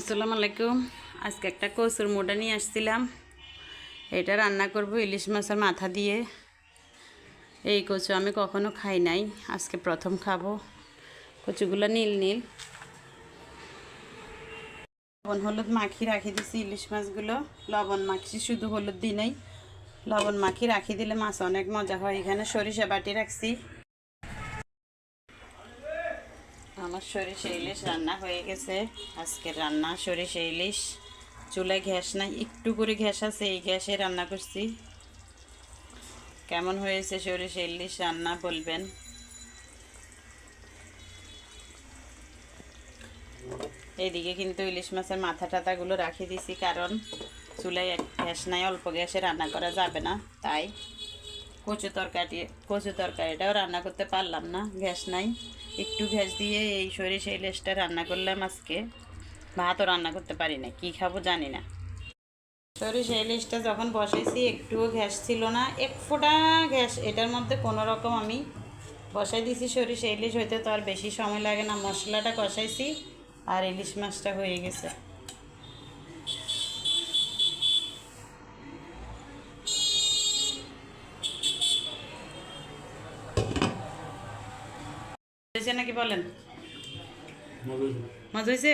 আসসালামু আলাইকুম। আজকে একটা কচুর মোটা নিয়ে আসছিলাম। এটা রান্না করব ইলিশ মাছের মাথা দিয়ে। এই কচু আমি কখনো খাই নাই, আজকে প্রথম খাবো। কচুগুলো নীল নীল। লবণ হলুদ মাখি রাখি দিছি ইলিশ মাছগুলো। লবণ মাখছি, শুধু হলুদ দিই নাই, লবণ মাখি রাখি দিলে মাছ অনেক মজা হয়। এখানে সরিষা বাটি রাখছি। আমার সরিষা ইলিশ রান্না হয়ে গেছে। আজকের রান্না সরিষা ইলিশ। চুলায় গ্যাস নাই, একটু করে গ্যাস আছে, এই গ্যাসে রান্না করছি। কেমন হয়েছে সরিষা ইলিশ রান্না বলবেন। এইদিকে কিন্তু ইলিশ মাছের মাথা টাথাগুলো রাখি দিছি, কারণ চুলায় গ্যাস নাই, অল্প গ্যাসে রান্না করা যাবে না। তাই কচু তরকারিটাও রান্না করতে পারলাম না, গ্যাস নাই। একটু গ্যাস দিয়ে এই সরিষা ইলিশটা রান্না করলাম আজকে। ভাতও রান্না করতে পারি না, কী খাবো জানি না। সরিষা ইলিশটা যখন বসাইছি একটুও গ্যাস ছিল না, এক ফোঁটা গ্যাস এটার মধ্যে কোনো রকম আমি বসাই দিছি। সরিষা ইলিশ হইতে তো আর বেশি সময় লাগে না, মশলাটা কষাইছি আর ইলিশ মাছটা হয়ে গেছে। হয়েছে নাকি বলেন? মজা হয়েছে?